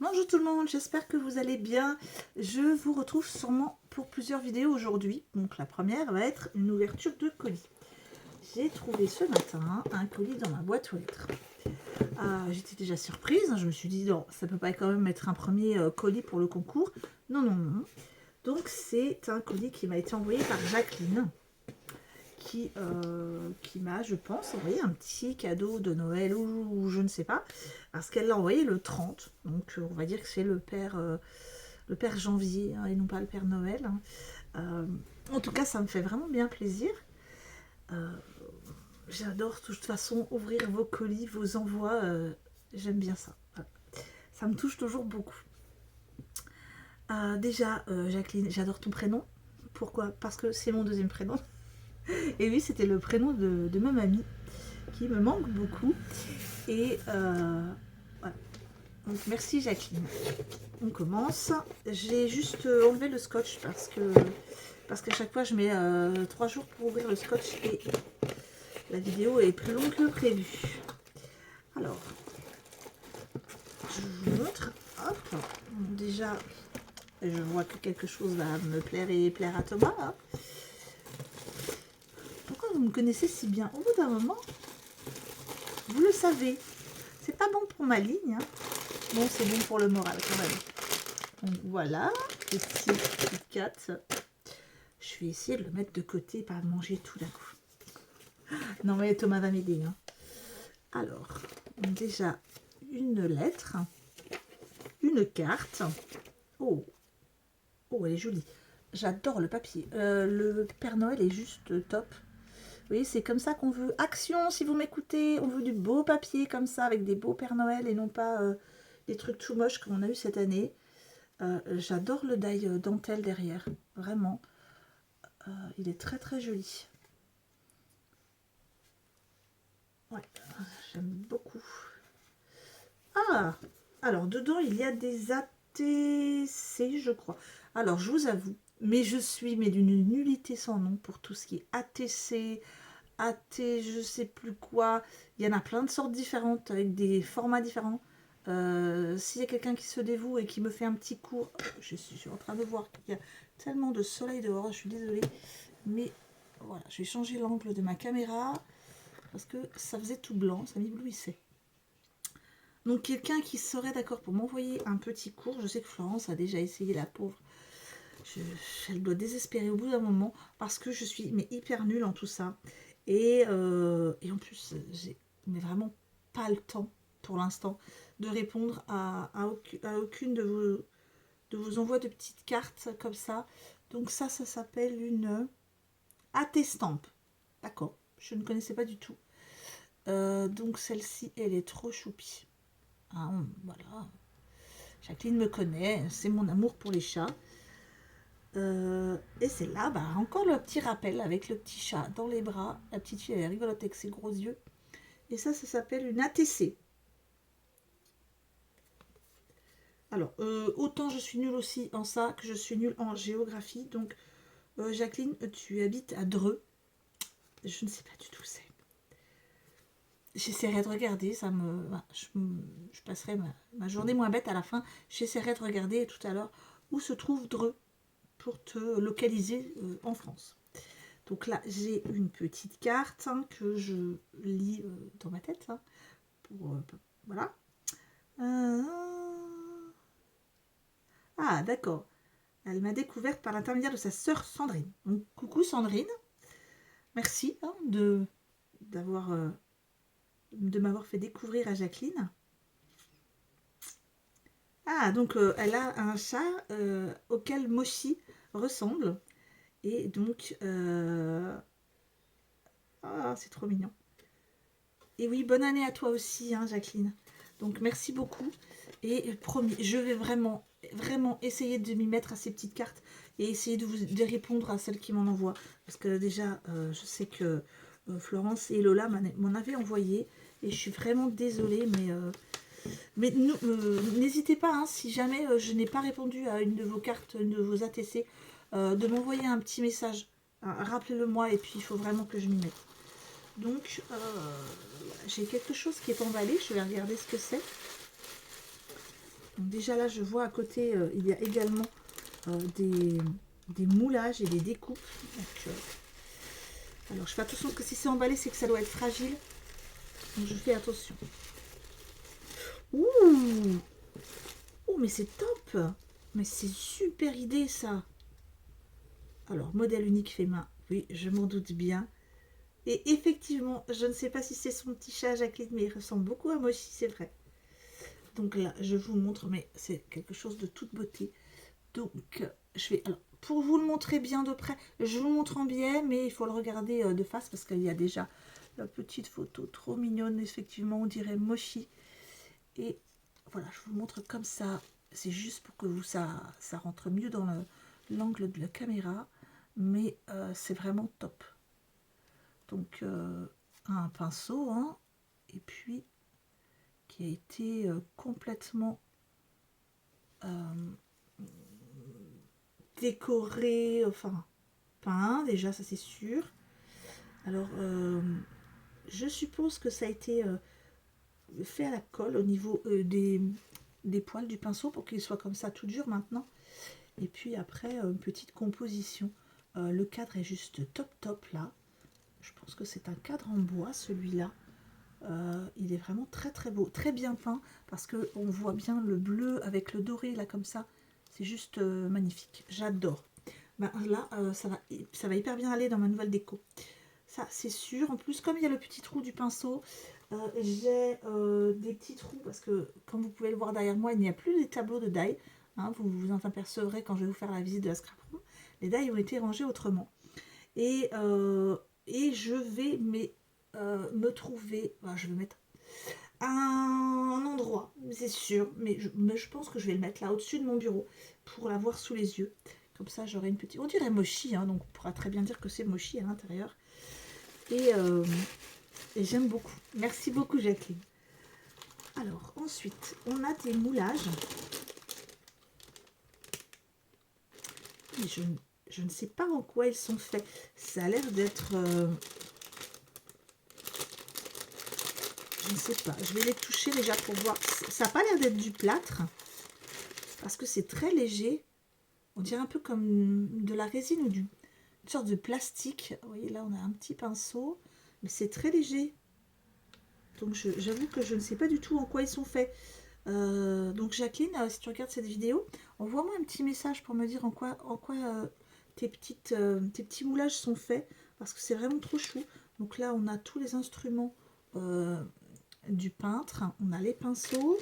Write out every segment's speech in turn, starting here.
Bonjour tout le monde, j'espère que vous allez bien. Je vous retrouve sûrement pour plusieurs vidéos aujourd'hui. Donc la première va être une ouverture de colis. J'ai trouvé ce matin un colis dans ma boîte aux lettres. J'étais déjà surprise, je me suis dit non, ça peut pas quand même être un premier colis pour le concours. Non, non, non. Donc c'est un colis qui m'a été envoyé par Jacqueline. Qui m'a, je pense, envoyé un petit cadeau de Noël ou je ne sais pas, parce qu'elle l'a envoyé le 30, donc on va dire que c'est le père janvier hein, et non pas le père Noël. En tout cas, ça me fait vraiment bien plaisir. J'adore de toute façon ouvrir vos colis, vos envois, j'aime bien ça. Ça me touche toujours beaucoup. Déjà, Jacqueline, j'adore ton prénom. Pourquoi? Parce que c'est mon deuxième prénom. Et oui, c'était le prénom de ma mamie, qui me manque beaucoup. Et voilà. Donc merci Jacqueline. On commence. J'ai juste enlevé le scotch parce qu'à chaque fois je mets 3 jours pour ouvrir le scotch et la vidéo est plus longue que prévu. Alors, je vous montre. Hop. Déjà, je vois que quelque chose va me plaire et plaire à Thomas. Hein. Pourquoi vous me connaissez si bien? Au bout d'un moment, vous le savez. C'est pas bon pour ma ligne. Hein. Bon, c'est bon pour le moral quand même. Donc voilà, petit Kit Kat. Je vais essayer de le mettre de côté et pas manger tout d'un coup. Non mais Thomas va m'aider. Hein. Alors, déjà une lettre, une carte. Oh, oh, elle est jolie. J'adore le papier. Le Père Noël est juste top. Vous voyez, c'est comme ça qu'on veut. Action, si vous m'écoutez, on veut du beau papier comme ça, avec des beaux Père Noël et non pas des trucs tout moches comme on a eu cette année. J'adore le die dentelle derrière, vraiment. Il est très très joli. Ouais, j'aime beaucoup. Ah, alors dedans il y a des ATC, je crois. Alors je vous avoue, mais je suis d'une nullité sans nom pour tout ce qui est ATC, AT, je sais plus quoi. Il y en a plein de sortes différentes avec des formats différents. S'il y a quelqu'un qui se dévoue et qui me fait un petit cours, je suis en train de voir qu'il y a tellement de soleil dehors, je suis désolée. Mais voilà, je vais changer l'angle de ma caméra parce que ça faisait tout blanc, ça m'éblouissait. Donc quelqu'un qui serait d'accord pour m'envoyer un petit cours, je sais que Florence a déjà essayé, la pauvre. Elle doit désespérer au bout d'un moment parce que je suis hyper nulle en tout ça. Et en plus, j'ai vraiment pas le temps pour l'instant de répondre à aucune de vos envois de petites cartes comme ça. Donc ça s'appelle une attestampe. D'accord, je ne connaissais pas du tout. Donc celle-ci, elle est trop choupie. Ah, voilà. Jacqueline me connaît, c'est mon amour pour les chats. Et c'est là, encore le petit rappel avec le petit chat dans les bras. La petite fille, elle est rigolote avec ses gros yeux. Et ça s'appelle une ATC. Alors, autant je suis nulle aussi en ça que je suis nulle en géographie. Donc, Jacqueline, tu habites à Dreux. Je ne sais pas du tout où c'est. J'essaierai de regarder, je passerai ma journée moins bête à la fin. J'essaierai de regarder tout à l'heure où se trouve Dreux pour te localiser en France. Donc là, j'ai une petite carte hein, que je lis dans ma tête. Hein, voilà. Ah, d'accord. Elle m'a découverte par l'intermédiaire de sa sœur Sandrine. Donc, coucou Sandrine. Merci hein, de m'avoir fait découvrir à Jacqueline. Ah, donc elle a un chat auquel Mochi ressemble. Et donc, ah, c'est trop mignon. Et oui, bonne année à toi aussi, hein, Jacqueline. Donc, merci beaucoup. Et promis, je vais vraiment, vraiment essayer de m'y mettre à ces petites cartes et essayer de répondre à celles qui m'en envoient. Parce que déjà, je sais que Florence et Lola m'en avaient envoyé. Et je suis vraiment désolée, mais n'hésitez pas, hein, si jamais je n'ai pas répondu à une de vos cartes, une de vos ATC, de m'envoyer un petit message. Rappelez-le moi et puis il faut vraiment que je m'y mette. Donc, j'ai quelque chose qui est emballé. Je vais regarder ce que c'est. Donc déjà là, je vois à côté, il y a également des moulages et des découpes. Donc, alors, je fais attention que si c'est emballé, c'est que ça doit être fragile. Donc, je fais attention. Ouh! Oh, mais c'est top! Mais c'est super idée, ça! Alors, modèle unique fait main. Oui, je m'en doute bien. Et effectivement, je ne sais pas si c'est son petit chat Jacqueline, mais il ressemble beaucoup à Mochi, c'est vrai. Donc là, je vous montre, mais c'est quelque chose de toute beauté. Donc, je vais... Alors, pour vous le montrer bien de près, je vous le montre en biais, mais il faut le regarder de face parce qu'il y a déjà la petite photo trop mignonne. Effectivement, on dirait Mochi. Et voilà, je vous le montre comme ça. C'est juste pour que vous ça rentre mieux dans l'angle de la caméra. Mais c'est vraiment top. Donc, un pinceau, hein, et puis qui a été complètement décoré, enfin peint, déjà, ça c'est sûr. Alors, je suppose que ça a été fait à la colle au niveau des poils du pinceau pour qu'il soit comme ça tout dur maintenant. Et puis après, une petite composition. Le cadre est juste top là. Je pense que c'est un cadre en bois celui-là. Il est vraiment très beau, très bien peint parce que on voit bien le bleu avec le doré là comme ça. C'est juste magnifique. J'adore. Ben, là, ça va hyper bien aller dans ma nouvelle déco. Ça, c'est sûr. En plus, comme il y a le petit trou du pinceau, j'ai des petits trous parce que, comme vous pouvez le voir derrière moi, il n'y a plus les tableaux de die. Hein, vous vous en apercevrez quand je vais vous faire la visite de la scrap room. Les die ont été rangés autrement. Et je vais me trouver... Ben, je vais mettre un endroit, c'est sûr, mais je pense que je vais le mettre là au-dessus de mon bureau pour l'avoir sous les yeux. Comme ça, j'aurai une petite... On dirait Mochi, hein, donc on pourra très bien dire que c'est Mochi à l'intérieur. Et j'aime beaucoup. Merci beaucoup, Jacqueline. Alors, ensuite, on a des moulages. Et je ne sais pas en quoi ils sont faits. Ça a l'air d'être... je ne sais pas. Je vais les toucher déjà pour voir. Ça n'a pas l'air d'être du plâtre. Parce que c'est très léger. On dirait un peu comme de la résine ou une sorte de plastique. Vous voyez, là, on a un petit pinceau. Mais c'est très léger. Donc, j'avoue que je ne sais pas du tout en quoi ils sont faits. Donc, Jacqueline, si tu regardes cette vidéo, envoie-moi un petit message pour me dire en quoi tes petits moulages sont faits. Parce que c'est vraiment trop chou. Donc là, on a tous les instruments du peintre. On a les pinceaux.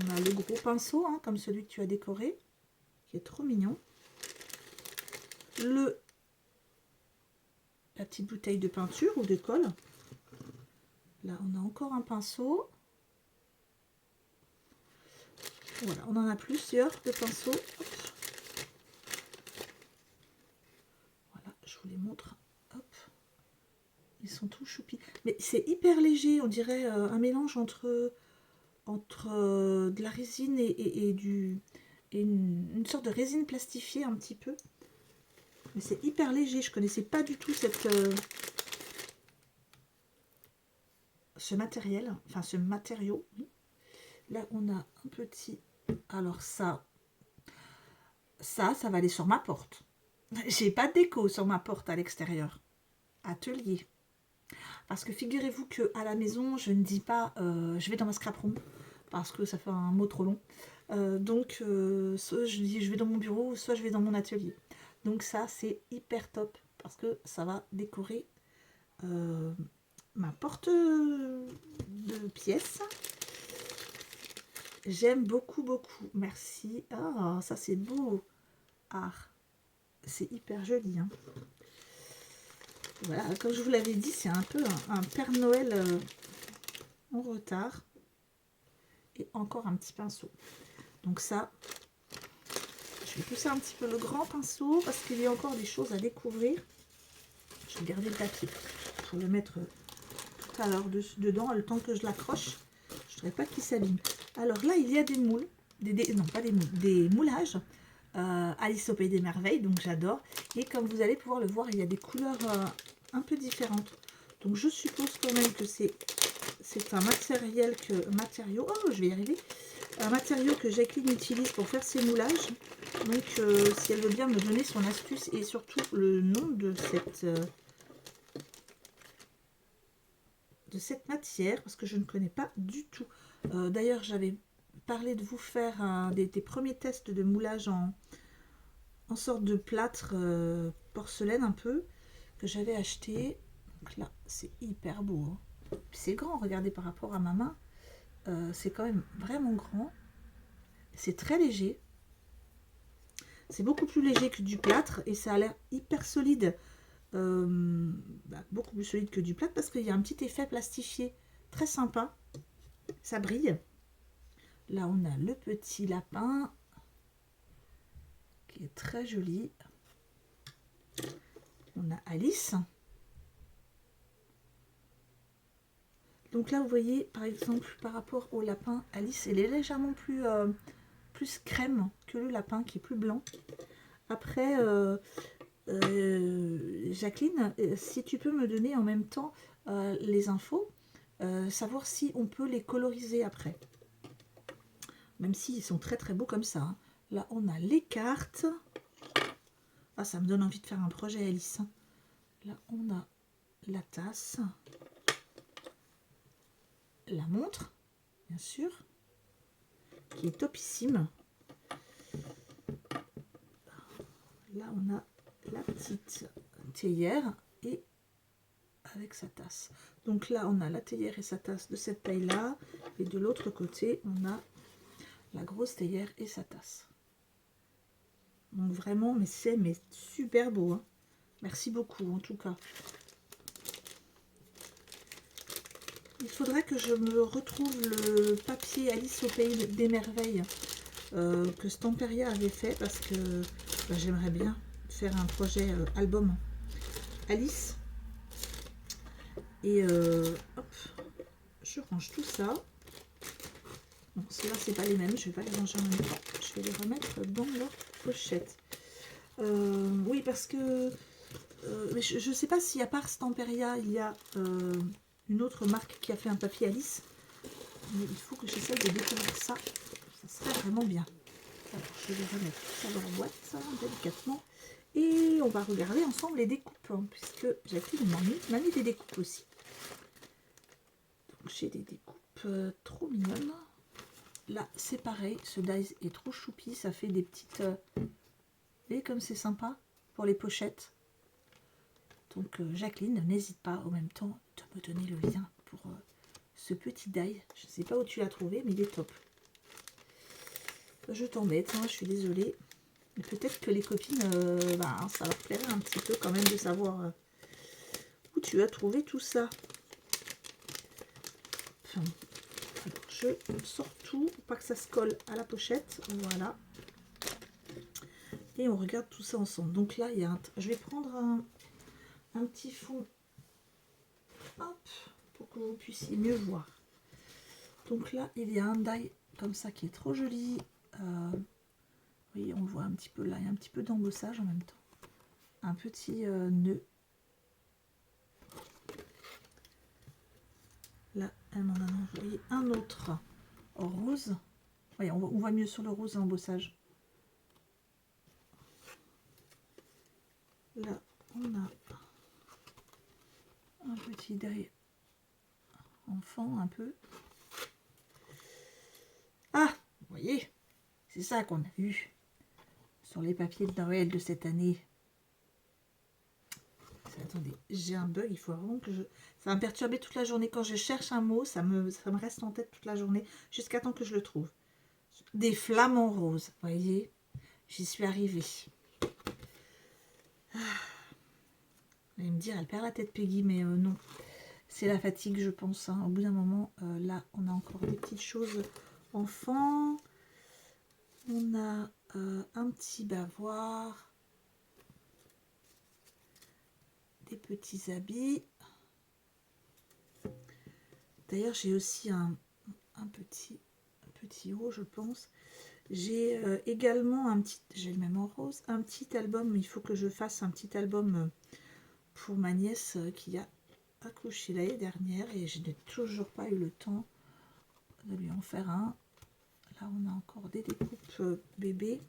On a le gros pinceau, hein, comme celui que tu as décoré, qui est trop mignon. La petite bouteille de peinture ou de colle. Là, on a encore un pinceau. Voilà, on en a plusieurs de pinceaux. Hop. Voilà, je vous les montre. Hop. Ils sont tous choupis. Mais c'est hyper léger, on dirait un mélange entre de la résine et une sorte de résine plastifiée un petit peu. Mais c'est hyper léger, je connaissais pas du tout ce matériel, enfin ce matériau. Là on a un petit, alors ça va aller sur ma porte. J'ai pas de déco sur ma porte à l'extérieur. Atelier. Parce que figurez-vous que à la maison, je ne dis pas je vais dans ma scrap room parce que ça fait un mot trop long. Donc soit je dis je vais dans mon bureau, soit je vais dans mon atelier. Donc ça c'est hyper top parce que ça va décorer ma porte de pièce. J'aime beaucoup. Merci. Ah, ça c'est beau. Ah, c'est hyper joli. Hein. Voilà, comme je vous l'avais dit, c'est un peu un Père Noël en retard. Et encore un petit pinceau. Donc ça, je vais pousser un petit peu le grand pinceau parce qu'il y a encore des choses à découvrir. Je vais garder le papier pour le mettre tout à l'heure dedans, le temps que je l'accroche. Je ne voudrais pas qu'il s'abîme. Alors là, il y a des moules, non pas des moules, des moulages. Alice au Pays des Merveilles, donc j'adore. Et comme vous allez pouvoir le voir, il y a des couleurs un peu différentes. Donc je suppose quand même que c'est c'est un matériau, oh, je vais y arriver, un matériau que Jacqueline utilise pour faire ses moulages. Donc, si elle veut bien me donner son astuce et surtout le nom de cette matière, parce que je ne connais pas du tout. D'ailleurs, j'avais parlé de vous faire des premiers tests de moulage en sorte de plâtre porcelaine un peu, que j'avais acheté. Donc là, c'est hyper beau. Hein. C'est grand, regardez par rapport à ma main. C'est quand même vraiment grand. C'est très léger. C'est beaucoup plus léger que du plâtre et ça a l'air hyper solide. Beaucoup plus solide que du plâtre parce qu'il y a un petit effet plastifié très sympa. Ça brille. Là, on a le petit lapin qui est très joli. On a Alice. Donc là, vous voyez, par exemple, par rapport au lapin, Alice, elle est légèrement plus crème que le lapin qui est plus blanc. Après, Jacqueline, si tu peux me donner en même temps les infos, savoir si on peut les coloriser après. Même s'ils sont très très beaux comme ça. Hein. Là, on a les cartes. Ah, ça me donne envie de faire un projet Alice. Là, on a la tasse. La montre, bien sûr, qui est topissime. Là, on a la petite théière et avec sa tasse. Donc là, on a la théière et sa tasse de cette taille-là. Et de l'autre côté, on a la grosse théière et sa tasse. Donc vraiment, mais c'est super beau. Hein. Merci beaucoup, en tout cas. Il faudrait que je me retrouve le papier Alice au pays des merveilles que Stamperia avait fait parce que j'aimerais bien faire un projet album Alice. Et hop, je range tout ça. Bon, ceux-là, c'est pas les mêmes, je vais pas les ranger en même temps. Je vais les remettre dans leur pochette. Oui, parce que mais je sais pas si à part Stamperia, il y a une autre marque qui a fait un papier Alice. Mais il faut que j'essaie de découvrir ça. Ça serait vraiment bien. Alors, je vais remettre ça dans la boîte, délicatement. Et on va regarder ensemble les découpes, hein, puisque Jacqueline m'a mis des découpes aussi. Donc, j'ai des découpes trop mignonnes. Là, c'est pareil. Ce dies est trop choupi. Ça fait des petites... Vous voyez comme c'est sympa pour les pochettes. Donc Jacqueline, n'hésite pas en même temps de me donner le lien pour ce petit die. Je ne sais pas où tu l'as trouvé, mais il est top. Je t'embête, hein, je suis désolée. Mais peut-être que les copines, ça leur plairait un petit peu quand même de savoir où tu as trouvé tout ça. Enfin, alors, je sors tout pour pas que ça se colle à la pochette. Voilà. Et on regarde tout ça ensemble. Donc là, il y a je vais prendre un petit fond, hop, pour que vous puissiez mieux voir. Donc là, il y a un die comme ça qui est trop joli. Oui, on voit un petit peu là, il y a un petit peu d'embossage en même temps. Un petit nœud. Là, elle m'en a envoyé un autre en rose. Oui, on voit mieux sur le rose embossage. Là, on a un petit die enfant un peu. Ah, vous voyez, c'est ça qu'on a eu sur les papiers de Noël de cette année. Attendez, j'ai un bug, il faut vraiment que je... Ça va me perturber toute la journée. Quand je cherche un mot, ça me reste en tête toute la journée, jusqu'à temps que je le trouve. Des flamants roses, vous voyez, j'y suis arrivée. Vous allez me dire, elle perd la tête Peggy, mais non. C'est la fatigue, je pense. Hein. Au bout d'un moment, là, on a encore des petites choses enfants. On a un petit bavoir. Des petits habits. D'ailleurs, j'ai aussi un petit haut, je pense. J'ai également un petit, j'ai le même en rose, un petit album. Il faut que je fasse un petit album pour ma nièce qui a accouché l'année dernière et je n'ai toujours pas eu le temps de lui en faire un. Là, on a encore des découpes bébés.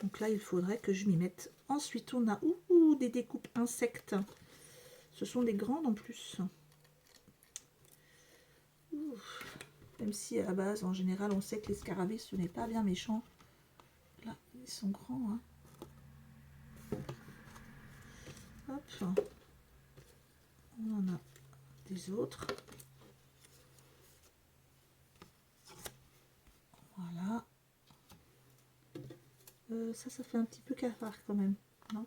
Donc là, il faudrait que je m'y mette. Ensuite, on a des découpes insectes. Ce sont des grandes en plus. Même si à la base, en général, on sait que les scarabées, ce n'est pas bien méchant. Là, ils sont grands. Hein. Hop. On en a des autres. Voilà. Ça fait un petit peu cafard quand même. Non,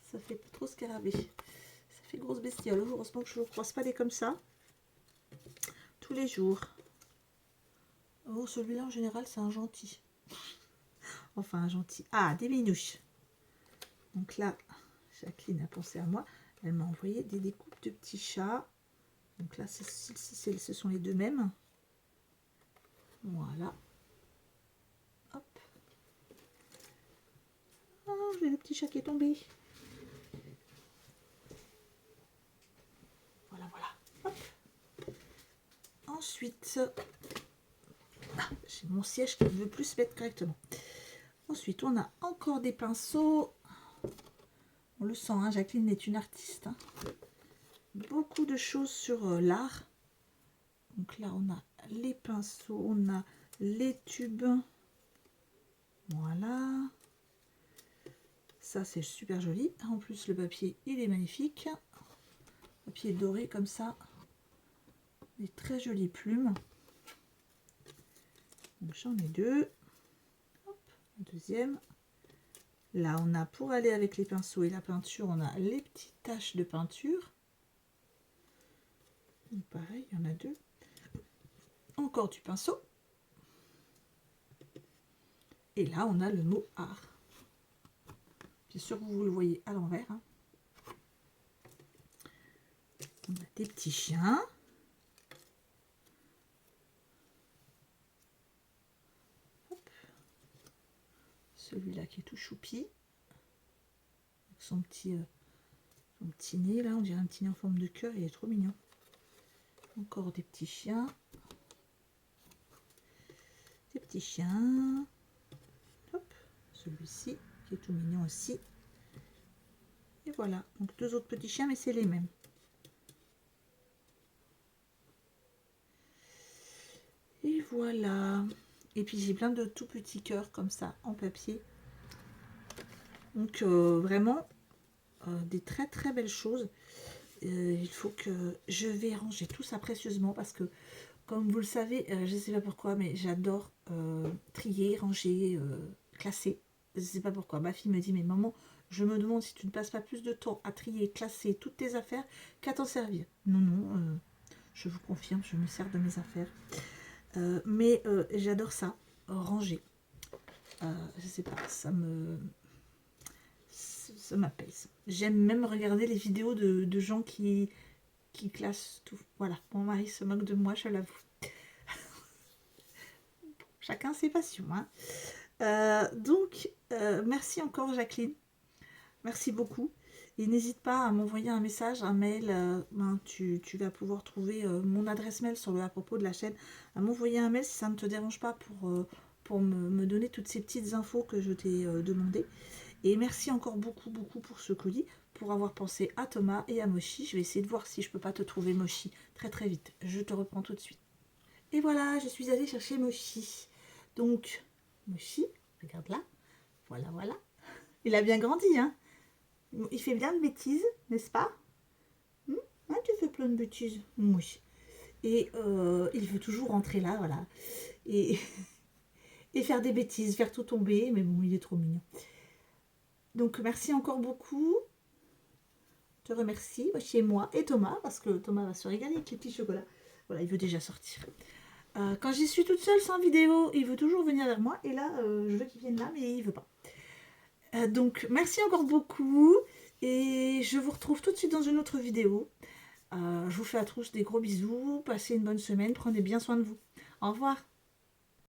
ça fait pas trop scarabée. Ça fait grosse bestiole. Heureusement que je ne croise pas des comme ça. Tous les jours. Oh, celui-là en général, c'est un gentil. Enfin, un gentil. Ah, des minouches. Donc là, Jacqueline a pensé à moi. Elle m'a envoyé des découpes de petits chats. Donc là, ce sont les deux mêmes. Voilà. Hop. Oh, j'ai le petit chat qui est tombé. Voilà, voilà. Hop. Ensuite, j'ai mon siège qui ne veut plus se mettre correctement. Ensuite, on a encore des pinceaux. On le sent, hein, Jacqueline est une artiste. Hein. Beaucoup de choses sur l'art. Donc là, on a les pinceaux, on a les tubes. Voilà. Ça, c'est super joli. En plus, le papier, il est magnifique. Papier doré comme ça. Des très jolies plumes. J'en ai deux. Hop, deuxième. Là, on a pour aller avec les pinceaux et la peinture, on a les petites taches de peinture. Donc, pareil, il y en a deux. Encore du pinceau. Et là, on a le mot art. Bien sûr, vous le voyez à l'envers. Hein. On a des petits chiens. Celui-là qui est tout choupi. Avec son petit nez, là, on dirait un petit nez en forme de cœur. Il est trop mignon. Encore des petits chiens. Des petits chiens. Hop, celui-ci qui est tout mignon aussi. Et voilà, donc deux autres petits chiens, mais c'est les mêmes. Et voilà. Et puis j'ai plein de tout petits cœurs comme ça en papier. Donc vraiment des très très belles choses. Il faut que je vais ranger tout ça précieusement parce que comme vous le savez, je ne sais pas pourquoi, mais j'adore trier, ranger, classer. Je ne sais pas pourquoi. Ma fille me dit, mais maman, je me demande si tu ne passes pas plus de temps à trier, classer toutes tes affaires qu'à t'en servir. Non, non, je vous confirme, je me sers de mes affaires. Mais j'adore ça, ranger. Je sais pas, ça m'apaise. J'aime même regarder les vidéos de gens qui classent tout. Voilà, mon mari se moque de moi, je l'avoue. Chacun ses passions. Hein. Donc, merci encore Jacqueline. Merci beaucoup. Et n'hésite pas à m'envoyer un message, un mail. Tu vas pouvoir trouver mon adresse mail sur le à propos de la chaîne. À m'envoyer un mail si ça ne te dérange pas pour me donner toutes ces petites infos que je t'ai demandées. Et merci encore beaucoup, beaucoup pour ce colis, pour avoir pensé à Thomas et à Mochi. Je vais essayer de voir si je peux pas te trouver Mochi très très vite. Je te reprends tout de suite. Et voilà, je suis allée chercher Mochi. Donc, Mochi, regarde là. Voilà, voilà. Il a bien grandi, hein. Il fait bien de bêtises, n'est-ce pas? Hein, tu fais plein de bêtises. Oui. Et il veut toujours rentrer là, voilà. Et, et faire des bêtises, faire tout tomber. Mais bon, il est trop mignon. Donc, merci encore beaucoup. Je te remercie, chez moi et Thomas, parce que Thomas va se régaler avec les petits chocolats. Voilà, il veut déjà sortir. Quand j'y suis toute seule sans vidéo, il veut toujours venir vers moi. Et là, je veux qu'il vienne là, mais il veut pas. Donc, merci encore beaucoup. Et je vous retrouve tout de suite dans une autre vidéo. Je vous fais à tous des gros bisous. Passez une bonne semaine. Prenez bien soin de vous. Au revoir.